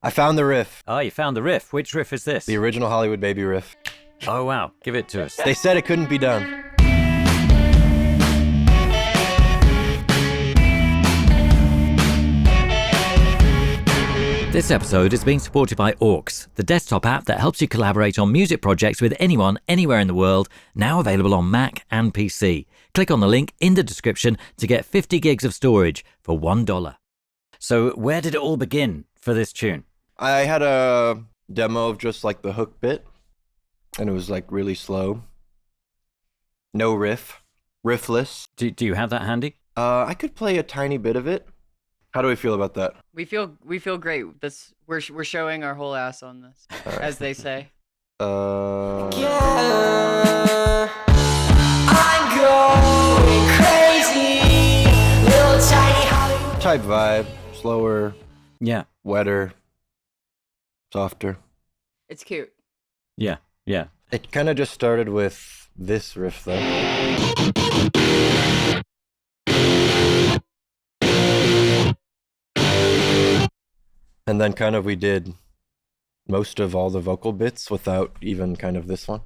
I found the riff. Oh, you found the riff. Which riff is this? The original Hollywood Baby riff. Oh, wow. Give it to us. They said it couldn't be done. This episode is being supported by Aux, the desktop app that helps you collaborate on music projects with anyone, anywhere in the world, now available on Mac and PC. Click on the link in the description to get 50 gigs of storage for $1. So where did it all begin for this tune? I had a demo of just like the hook bit, and it was like really slow. No riff. Riffless. Do you have that handy? I could play a tiny bit of it. How do we feel about that? We feel great. We're showing our whole ass on this, Right. as they say. Yeah, I'm going crazy. Little tiny Hollywood. Type vibe. Slower, Yeah. wetter, softer. It's cute. Yeah. It kind of just started with this riff though. And then kind of we did most of all the vocal bits without even kind of this one.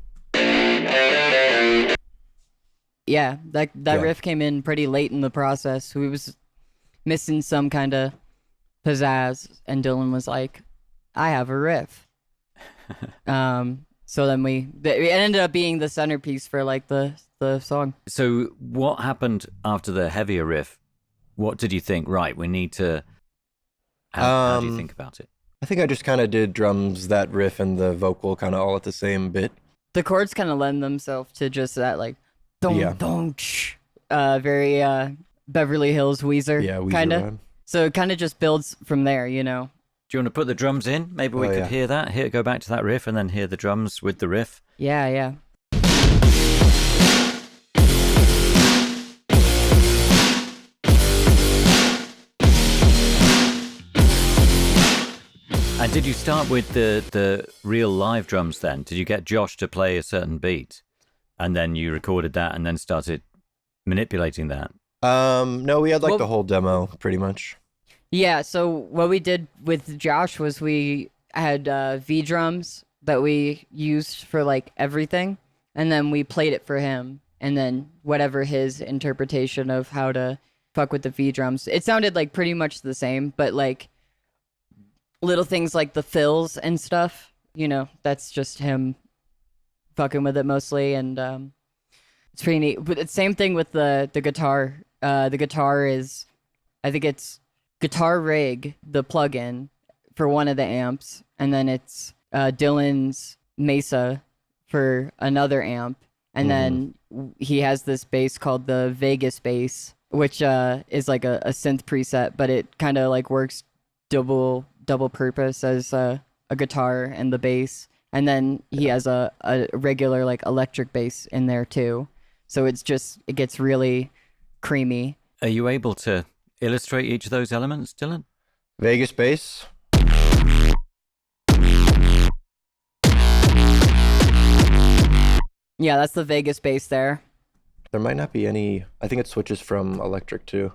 Yeah, that Yeah. riff came in pretty late in the process. We was missing some kind of pizzazz, and Dylan was like, "I have a riff." So then it ended up being the centerpiece for like the song. So what happened after the heavier riff? What did you think? Right, we need to... How do you think about it? I think I just kind of did drums, that riff, and the vocal kind of all at the same bit. The chords kind of lend themselves to just that like, dong Yeah. dong, very Beverly Hills Weezer, Yeah, Weezer kind of. vibe. So it kind of just builds from there, you know. Do you want to put the drums in? Maybe we Oh, could yeah. hear that. Go back to that riff and then hear the drums with the riff. Yeah. And did you start with the real live drums then? Did you get Josh to play a certain beat and then you recorded that and then started manipulating that? No, we had like Well- the whole demo pretty much. Yeah, so what we did with Josh was we had V drums that we used for like everything, and then we played it for him, and then whatever his interpretation of how to fuck with the V drums. It sounded like pretty much the same, but like little things like the fills and stuff, you know, that's just him fucking with it mostly, and it's pretty neat. But it's same thing with the guitar. The guitar is, I think it's Guitar Rig, the plugin for one of the amps, and then it's Dylan's Mesa for another amp, and then he has this bass called the Vegas bass, which is like a synth preset, but it kind of like works double purpose as a guitar and the bass, and then he has a regular like electric bass in there too, so it gets really creamy. Are you able to illustrate each of those elements, Dylan? Vegas bass. Yeah, that's the Vegas bass there. There might not be any. I think it switches from electric too.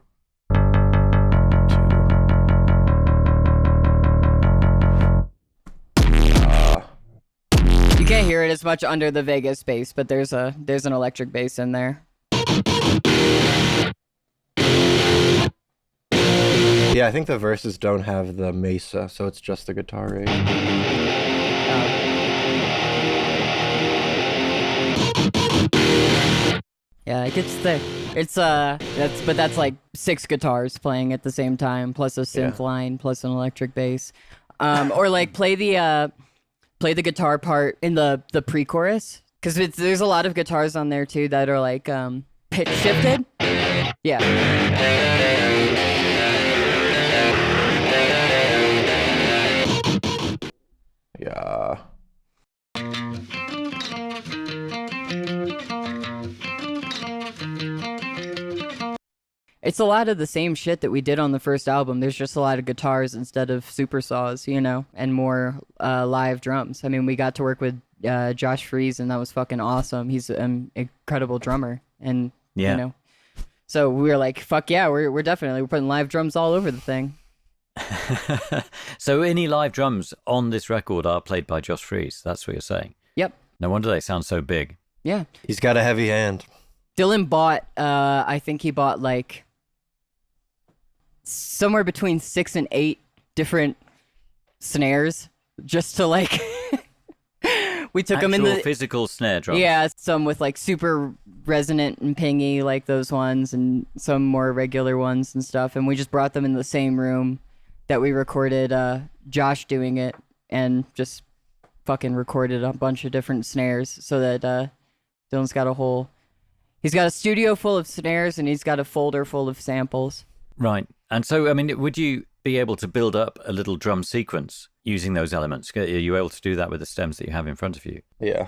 You can't hear it as much under the Vegas bass, but there's an electric bass in there. Yeah, I think the verses don't have the Mesa, so it's just the guitar rig. Yeah, it gets thick. It's that's like 6 guitars playing at the same time, plus a synth line, plus an electric bass. Or like play the guitar part in the pre-chorus, because there's a lot of guitars on there too that are like pitch shifted. Yeah. Yeah. It's a lot of the same shit that we did on the first album. There's just a lot of guitars instead of super saws, you know, and more live drums. I mean, we got to work with Josh Freese, and that was fucking awesome. He's an incredible drummer, and Yeah. you know, so we were like, fuck yeah, we're putting live drums all over the thing. So any live drums on this record are played by Josh Freese. That's what you're saying. Yep. No wonder they sound so big. Yeah. He's got a heavy hand. Dylan bought, I think he bought like somewhere between 6 and 8 different snares just to like, we took them in the physical snare drums. Yeah, some with like super resonant and pingy like those ones, and some more regular ones and stuff. And we just brought them in the same room that we recorded Josh doing it, and just fucking recorded a bunch of different snares so that Dylan's got he's got a studio full of snares and he's got a folder full of samples. Right. And so, I mean, would you be able to build up a little drum sequence using those elements? Are you able to do that with the stems that you have in front of you? Yeah.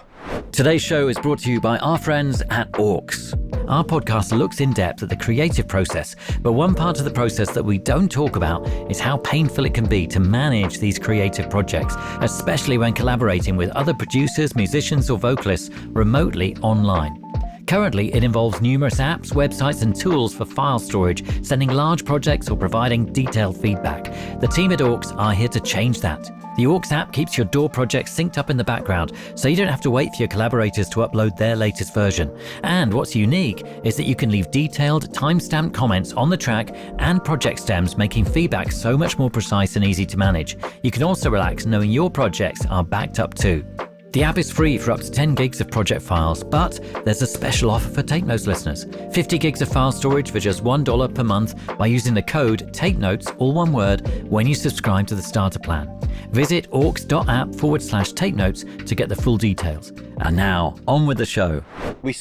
Today's show is brought to you by our friends at Orcs. Our podcast looks in depth at the creative process, but one part of the process that we don't talk about is how painful it can be to manage these creative projects, especially when collaborating with other producers, musicians, or vocalists remotely online. Currently, it involves numerous apps, websites, and tools for file storage, sending large projects, or providing detailed feedback. The team at Orcs are here to change that. The Orcs app keeps your DAW project synced up in the background, so you don't have to wait for your collaborators to upload their latest version. And what's unique is that you can leave detailed, time-stamped comments on the track and project stems, making feedback so much more precise and easy to manage. You can also relax knowing your projects are backed up too. The app is free for up to 10 gigs of project files, but there's a special offer for Tape Notes listeners. 50 gigs of file storage for just $1 per month by using the code TAPENOTES, all one word, when you subscribe to the starter plan. Visit orcs.app/Tape Notes to get the full details. And now, on with the show. I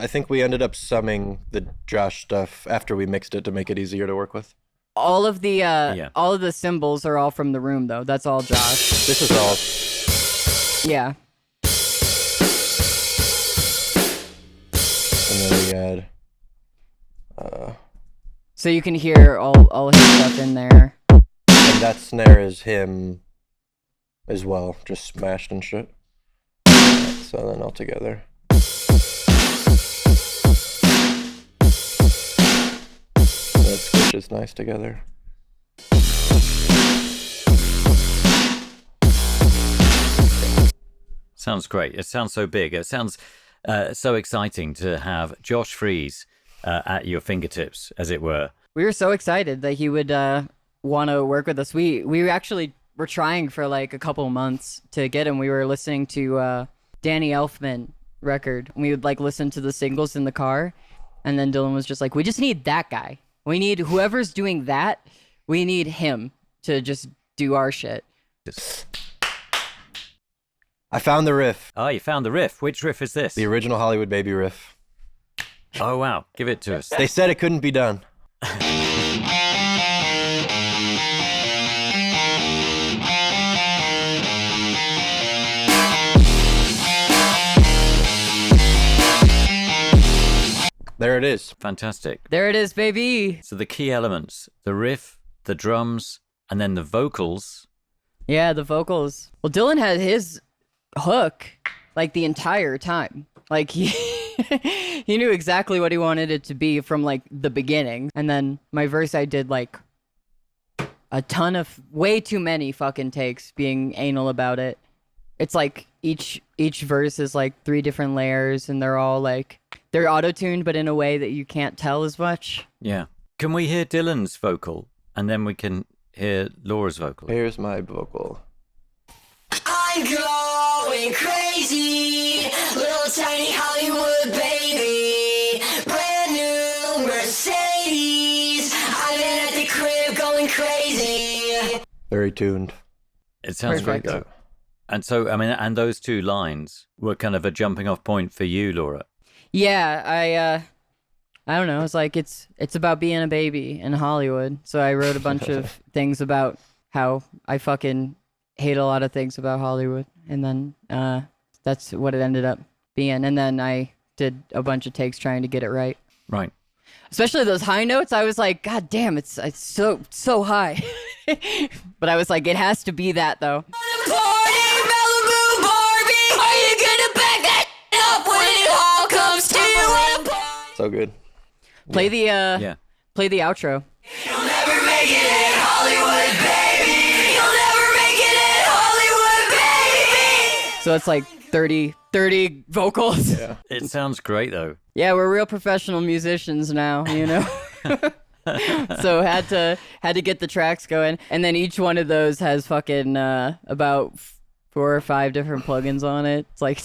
think we ended up summing the Josh stuff after we mixed it to make it easier to work with. All of the cymbals are all from the room though. That's all Josh. This is all. Yeah. And then we had so you can hear all his stuff in there. and that snare is him as well, just smashed and shit. So then all together. That squishes nice together. Sounds great. It sounds so big. It sounds so exciting to have Josh Freese at your fingertips, as it were. We were so excited that he would want to work with us. We actually were trying for like a couple months to get him. We were listening to Danny Elfman record. We would like listen to the singles in the car, and then Dylan was just like, we just need that guy. We need whoever's doing that. We need him to just do our shit. I found the riff. Oh, you found the riff. Which riff is this? The original Hollywood Baby riff. Oh, wow. Give it to us. They said it couldn't be done. There it is. Fantastic. There it is, baby. So the key elements, the riff, the drums, and then the vocals. Yeah, the vocals. Well, Dylan had his hook like the entire time. Like he he knew exactly what he wanted it to be from like the beginning. And then my verse, I did like a ton of way too many fucking takes being anal about it. It's like each verse is like 3 different layers, and they're all like they're auto-tuned but in a way that you can't tell as much. Yeah. Can we hear Dylan's vocal, and then we can hear Laura's vocal? Here's my vocal. I'm going crazy, little tiny Hollywood baby, brand new Mercedes, I've been at the crib going crazy. Very tuned. It sounds Perfect. great, though. And so, I mean, and those 2 lines were kind of a jumping off point for you, Laura. Yeah, I don't know. It's like it's about being a baby in Hollywood. So I wrote a bunch of things about how I fucking hate a lot of things about Hollywood, and then that's what it ended up being. And then I did a bunch of takes trying to get it right. Right. Especially those high notes. I was like, God damn, it's so high. But I was like, it has to be that though. Party, Malibu, Barbie, are you gonna back that up when it all comes to a So good. Play the outro. You'll never make it in Hollywood, baby. So it's like 30 vocals. Yeah. It sounds great though. Yeah, we're real professional musicians now, you know. So had to get the tracks going, and then each one of those has fucking about 4 or 5 different plugins on it. It's like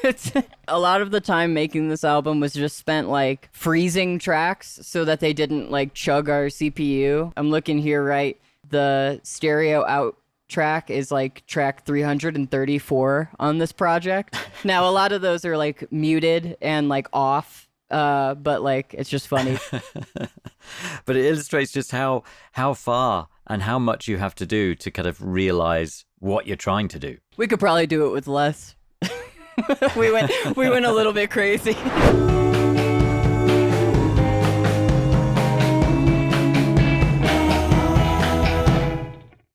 it's a lot of the time making this album was just spent like freezing tracks so that they didn't like chug our CPU. I'm looking here, right? The stereo out track is like track 334 on this project. Now a lot of those are like muted and like off, but like it's just funny. But it illustrates just how far and how much you have to do to kind of realize what you're trying to do. We could probably do it with less. we went a little bit crazy.